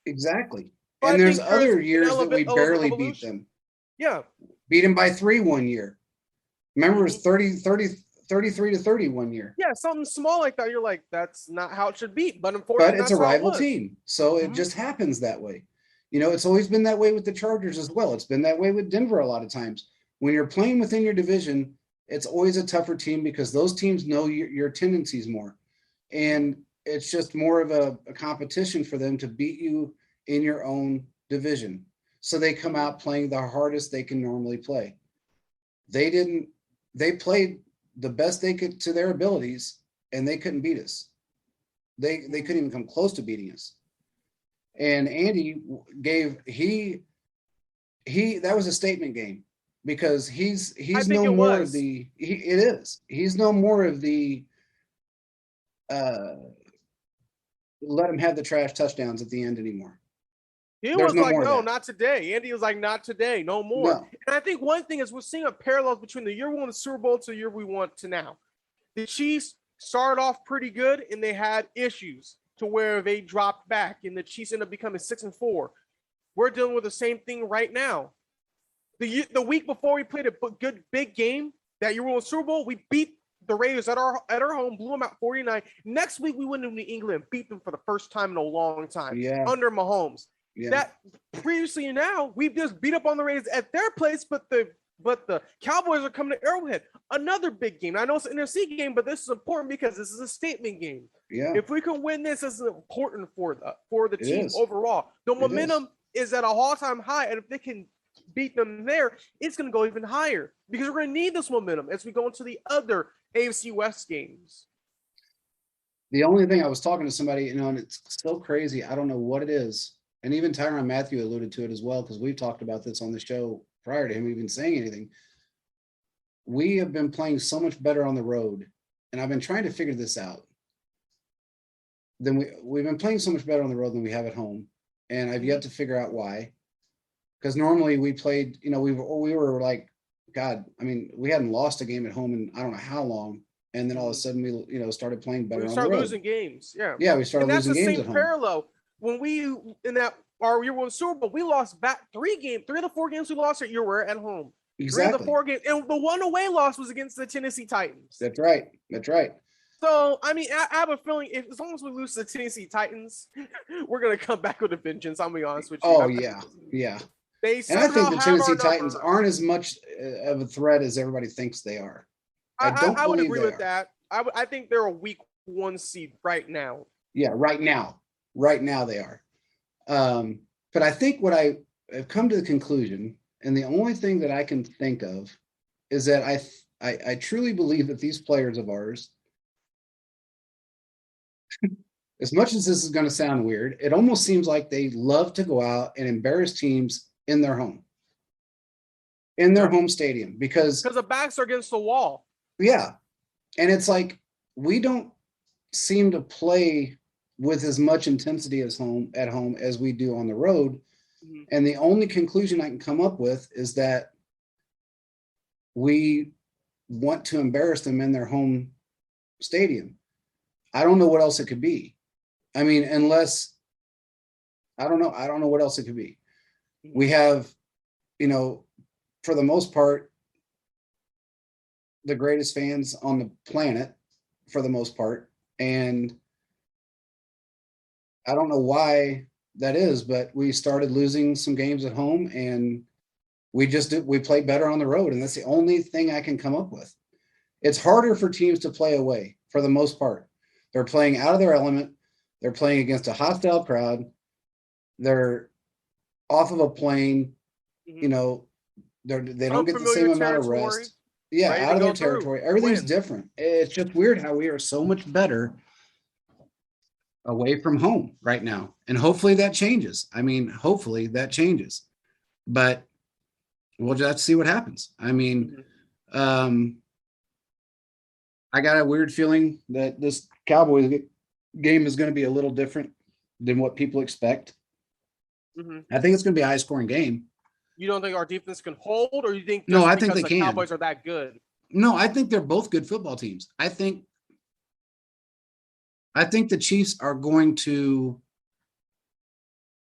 Exactly. But And I there's think there's other years that we a little bit of barely beat evolution. them. Yeah. Beat them by 3 one year. Remember, it was Mhm. 33-30 1 year. Yeah, something small like that. You're like, that's not how it should be. But But unfortunately, it's a that's how it rival was. team. So it Mhm. just happens that way. It's always been that way with the Chargers as well. It's been that way with Denver a lot of times. When you're playing within your division, it's always a tougher team because those teams know your tendencies more. And it's just more of a competition for them to beat you in your own division. So they come out playing the hardest they can normally play. They didn't, they played the best they could to their abilities, and they couldn't beat us. They couldn't even come close to beating us. And Andy gave he that was a statement game because I he's think no it more of was. the it is he's no more of the uh let him have the trash touchdowns at the end anymore. He There's was no like, more of no, that. not today. Andy was like, not today, no more. No. And I think one thing is we're seeing a parallel between the year we won the Super Bowl to the year we won to now. The Chiefs started off pretty good and they had issues to where they dropped back and the Chiefs ended up becoming 6-4. We're dealing with the same thing right now. The week before we played a good big game that year we won the Super Bowl, we beat the Raiders at our home, blew them out 49. Next week we went to New England, beat them for the first time in a long time Yeah. under Mahomes. Yeah. That previously now we've just beat up on the Raiders at their place, but the Cowboys are coming to Arrowhead. Another big game. I know it's an NFC game, but this is important because this is a statement game. Yeah. If we can win this, this is important for the It team is. overall. The It momentum is at a all-time high, and if they can beat them there, it's going to go even higher because we're going to need this momentum as we go into the other AFC West games. The only thing I was talking to somebody, and it's so crazy. I don't know what it is. And even Tyrann Mathieu alluded to it as well, because we've talked about this on the show prior to him even saying anything. We have been playing so much better on the road, and I've been trying to figure this out. Then we've been playing so much better on the road than we have at home, and I've yet to figure out why. Because normally we played, we were like, God, I mean, we hadn't lost a game at home in I don't know how long, and then all of a sudden we started playing better We on the start road. losing games, yeah. Yeah, we started And that's losing the games same at home. parallel when we in that our year one Super Bowl, we lost back 3 of the 4 games we lost that year were at home. Three of the Exactly. 4 games, and the one away loss was against the Tennessee Titans. That's right. That's right. So, I mean, I have a feeling if as long as we lose to the Tennessee Titans, we're gonna come back with a vengeance. I'll be honest with you. Oh yeah, yeah. They And I think somehow the have our Tennessee Titans number. aren't as much of a threat as everybody thinks they are. I don't I would believe agree they with are. that. I think they're a week 1 seed right now. Yeah, right now they are. But I think what I have come to the conclusion, and the only thing that I can think of, is that I truly believe that these players of ours, as much as this is going to sound weird, it almost seems like they love to go out and embarrass teams in their home, stadium, because the backs are against the wall. yeah, and it's like we don't seem to play with as much intensity at home as we do on the road. Mm-hmm. And the only conclusion I can come up with is that we want to embarrass them in their home stadium. I don't know what else it could be. I mean, unless I don't know what else it could be. We have, for the most part, the greatest fans on the planet for the most part. And I don't know why that is, but we started losing some games at home and we played better on the road. And that's the only thing I can come up with. It's harder for teams to play away for the most part. They're playing out of their element. They're playing against a hostile crowd. They're off of a plane, they don't get the same amount of rest. Yeah, out of their territory. Everything's different. It's just weird how we are so much better away from home right now. And hopefully that changes. But we'll just see what happens. I mean, I got a weird feeling that this Cowboys game is going to be a little different than what people expect. Mm-hmm. I think it's going to be a high scoring game. You don't think our defense can hold, or you think no? I think they can. Cowboys are that good? No, I think they're both good football teams. I think the Chiefs are going to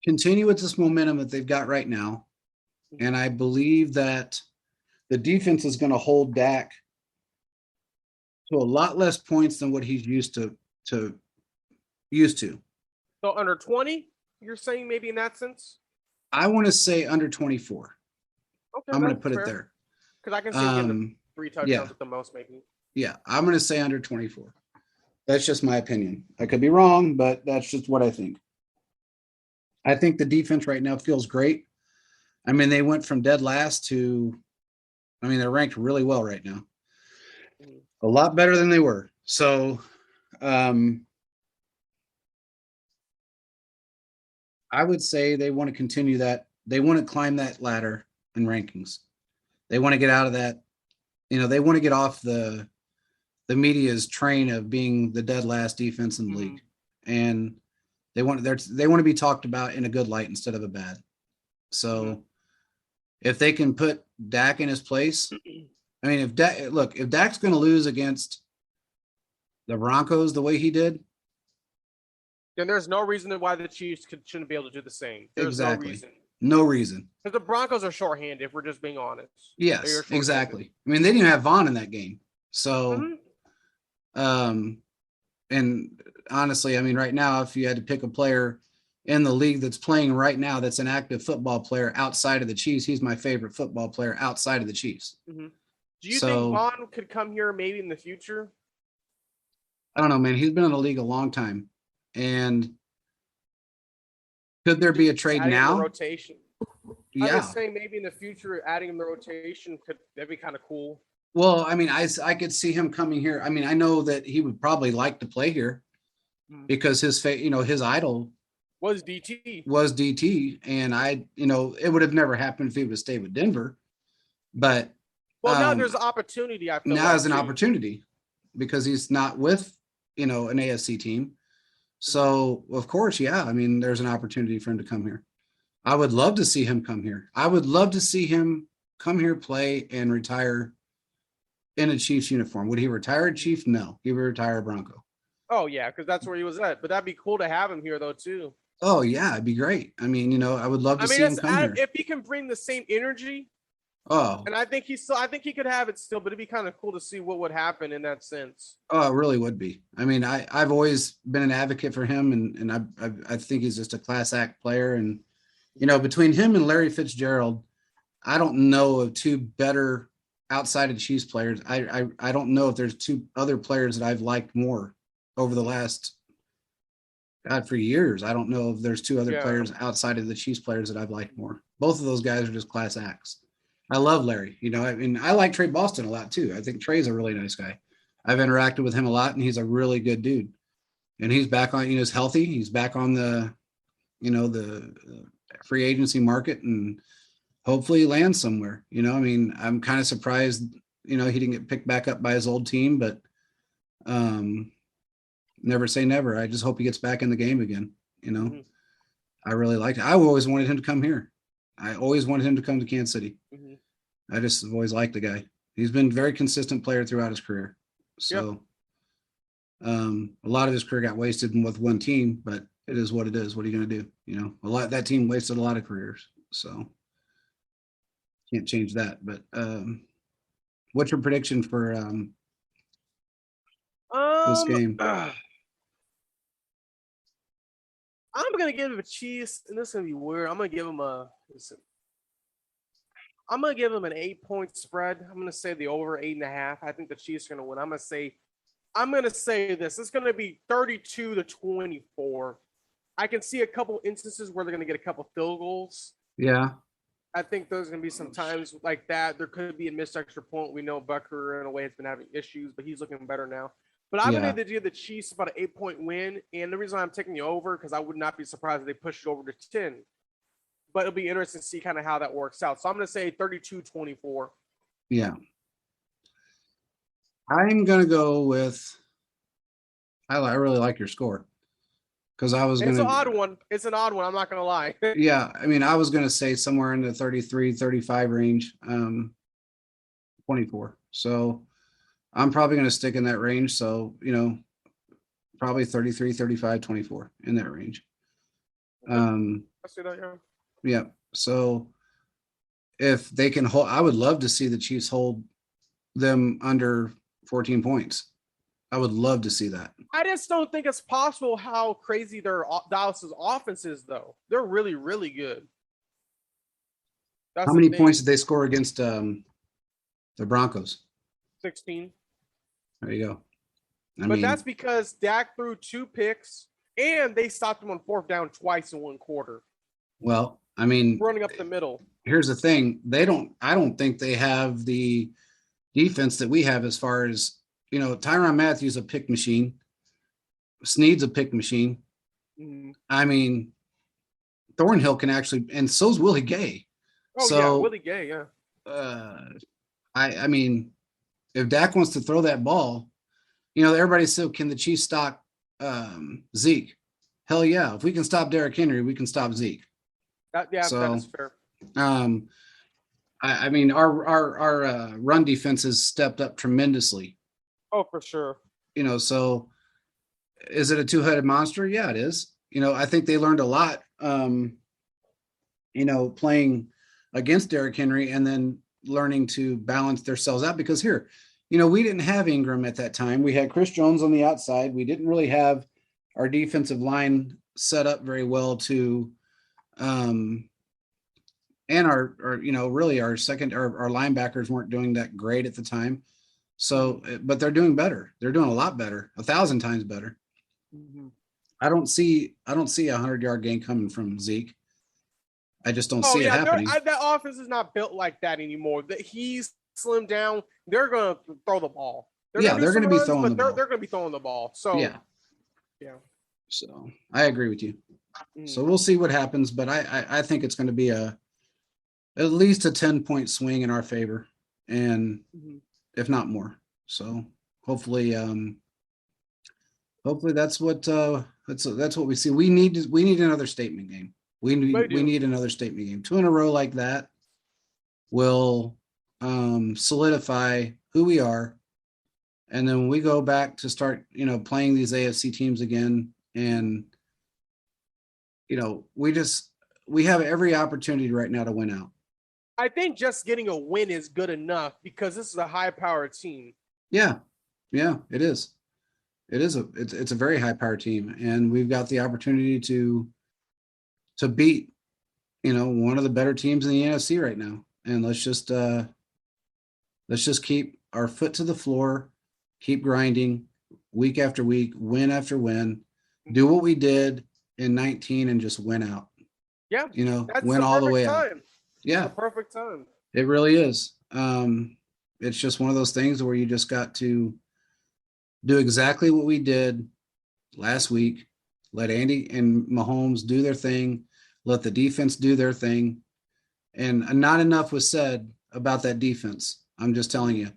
continue with this momentum that they've got right now. And I believe that the defense is going to hold Dak to a lot less points than what he's used to. So under 20, you're saying maybe in that sense? I want to say under 24. Okay, I'm going to that's put fair. it there. Because I can see him getting 3 touchdowns yeah. at the most, maybe. Yeah, I'm going to say under 24. That's just my opinion. I could be wrong, but that's just what I think. I think the defense right now feels great. I mean, they went from dead last to, I mean, they're ranked really well right now. A lot better than they were. So, I would say they want to continue that. They want to climb that ladder in rankings. They want to get out of that. You know, they want to get off the media's train of being the dead last defense in the league, and they want to be talked about in a good light instead of a bad. So, if they can put Dak in his place, I mean, if Dak's going to lose against the Broncos the way he did, then there's no reason why the Chiefs shouldn't be able to do the same. There's exactly. No reason. No reason. Because the Broncos are shorthanded, if we're just being honest. Yes, exactly. I mean, they didn't have Vaughn in that game. So, and honestly, I mean, right now, if you had to pick a player in the league that's playing right now, that's an active football player outside of the Chiefs, he's my favorite football player outside of the Chiefs. Do you think Vaughn could come here maybe in the future? I don't know, man. He's been in the league a long time. And could there be a trade now? The rotation. Yeah. I was saying maybe in the future, adding him the rotation that'd be kind of cool. Well, I mean, I could see him coming here. I mean, I know that he would probably like to play here because his idol was DT. And it would have never happened if he would have stayed with Denver. But now there's an opportunity. I feel now is an opportunity because he's not with an AFC team. So of course, yeah. I mean, there's an opportunity for him to come here. I would love to see him come here. I would love to see him come here, play, and retire in a Chiefs uniform. Would he retire a Chief? No, he would retire a Bronco. Oh yeah, because that's where he was at. But that'd be cool to have him here though too. Oh yeah, it'd be great. I mean, I would love to see him come here. If he can bring the same energy. Oh, and I think he could have it still, but it'd be kind of cool to see what would happen in that sense. Oh, it really would be. I mean, I've always been an advocate for him, and I think he's just a class act player. And between him and Larry Fitzgerald, I don't know of two better outside of the Chiefs players. I don't know if there's two other players that I've liked more over the last for years. I don't know if there's two other players outside of the Chiefs players that I've liked more. Both of those guys are just class acts. I love Larry. I mean, I like Trey Boston a lot too. I think Trey's a really nice guy. I've interacted with him a lot, and he's a really good dude. And he's back on, he's healthy. He's back on the free agency market, and hopefully he lands somewhere. I mean, I'm kind of surprised, he didn't get picked back up by his old team, but never say never. I just hope he gets back in the game again. I really liked it. I always wanted him to come here. I always wanted him to come to Kansas City. I just have always liked the guy. He's been a very consistent player throughout his career. So a lot of his career got wasted with one team, but it is what it is. What are you going to do? That team wasted a lot of careers. So can't change that. But what's your prediction for this game? I'm gonna give him a Chiefs, and this is gonna be weird. I'm gonna give him an 8-point spread. I'm gonna say the over 8.5. I think the Chiefs are gonna win. I'm gonna say this. It's gonna be 32-24. I can see a couple instances where they're gonna get a couple field goals. Yeah. I think there's gonna be some times like that. There could be a missed extra point. We know Bucker in a way has been having issues, but he's looking better now. But I'm going to give the Chiefs about an 8-point win. And the reason I'm taking you over, because I would not be surprised if they push you over to 10. But it'll be interesting to see kind of how that works out. So I'm going to say 32-24. Yeah. I'm going to go with, I really like your score. Because I was going to. It's an odd one. It's an odd one. I'm not going to lie. Yeah. I mean, I was going to say somewhere in the 33-35 range, 24. So I'm probably going to stick in that range. So, probably 33, 35, 24 in that range. I see that, yeah. Yeah. So if they can hold, I would love to see the Chiefs hold them under 14 points. I would love to see that. I just don't think it's possible how crazy Dallas's offense is, though. They're really, really good. That's How the many thing. points did they score against the Broncos? 16. There you go. But that's because Dak threw 2 picks and they stopped him on 4th down twice in 1 quarter. Well, I mean, running up the middle. Here's the thing. I don't think they have the defense that we have as far as, Tyrann Mathieu a pick machine. Snead's a pick machine. Mm-hmm. I mean, Thornhill can actually, and so's Willie Gay. Oh, yeah, Willie Gay, yeah. I mean, if Dak wants to throw that ball, everybody said, can the Chiefs stop Zeke? Hell yeah. If we can stop Derrick Henry, we can stop Zeke. That is fair. I mean, our run defense has stepped up tremendously. Oh, for sure. So is it a 2-headed monster? Yeah, it is. I think they learned a lot, playing against Derrick Henry and then learning to balance themselves out because here, we didn't have Ingram at that time. We had Chris Jones on the outside. We didn't really have our defensive line set up very well to, and our really our linebackers weren't doing that great at the time. So, but they're doing better. They're doing a lot better, 1,000 times better. Mm-hmm. I don't see a 100-yard gain coming from Zeke. I just don't see it happening. That offense is not built like that anymore. That he's slimmed down. They're going to throw the ball. They're going to be throwing the ball. They're going to be throwing the ball. So yeah. So I agree with you. Mm. So we'll see what happens, but I think it's going to be at least a 10-point swing in our favor, and if not more. So hopefully that's what we see. We need another statement game. We need another statement game. 2 in a row like that will solidify who we are. And then we go back to start, playing these AFC teams again. And, we have every opportunity right now to win out. I think just getting a win is good enough because this is a high-powered team. Yeah, it is. It's a very high-powered team. And we've got the opportunity to beat, one of the better teams in the NFC right now. And let's just keep our foot to the floor, keep grinding week after week, win after win, do what we did in 19 and just win out. Yeah. Win all the way out. Yeah. That's the perfect time. It really is. It's just one of those things where you just got to do exactly what we did last week. Let Andy and Mahomes do their thing. Let the defense do their thing. And not enough was said about that defense. I'm just telling you.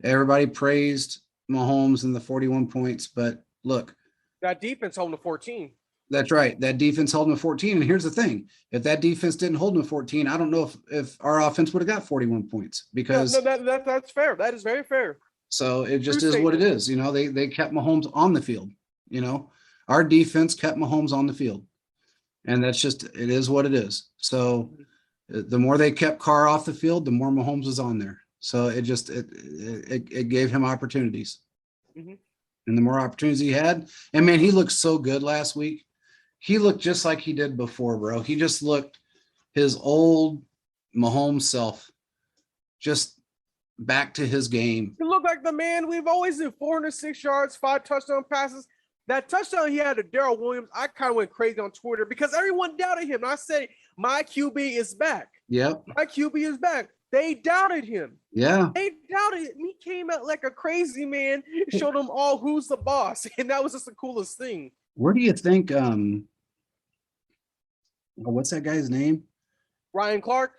Everybody praised Mahomes and the 41 points, but look. That defense held him to 14. That's right. That defense held him to 14. And here's the thing. If that defense didn't hold him to 14, I don't know if our offense would have got 41 points because that's fair. That is very fair. So it just is what it is. They kept Mahomes on the field. Our defense kept Mahomes on the field. And it is what it is. So the more they kept Carr off the field, the more Mahomes was on there. So it gave him opportunities. Mm-hmm. And the more opportunities he had, and man, he looked so good last week. He looked just like he did before, bro. He just looked his old Mahomes self, just back to his game. He looked like the man we've always did. 406 yards, 5 touchdown passes. That touchdown he had to Darrell Williams, I kind of went crazy on Twitter because everyone doubted him. And I said, my QB is back. Yep. My QB is back. They doubted him. Yeah. They doubted him. He came out like a crazy man, showed them all who's the boss. And that was just the coolest thing. Where do you think, what's that guy's name? Ryan Clark?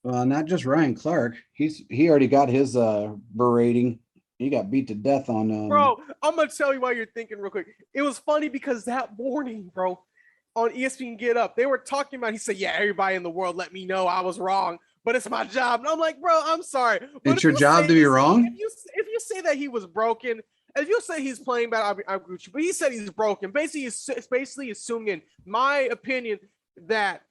Not just Ryan Clark. He already got his berating. He got beat to death on. Bro, I'm gonna tell you why you're thinking real quick. It was funny because that morning, bro, on ESPN Get Up, they were talking about. He said, "Yeah, everybody in the world let me know I was wrong, but it's my job." And I'm like, "Bro, I'm sorry. But it's your job to be wrong." If you say that he was broken, if you say he's playing bad, I'm Gucci. But he said he's broken. Basically, it's basically assuming, in my opinion, that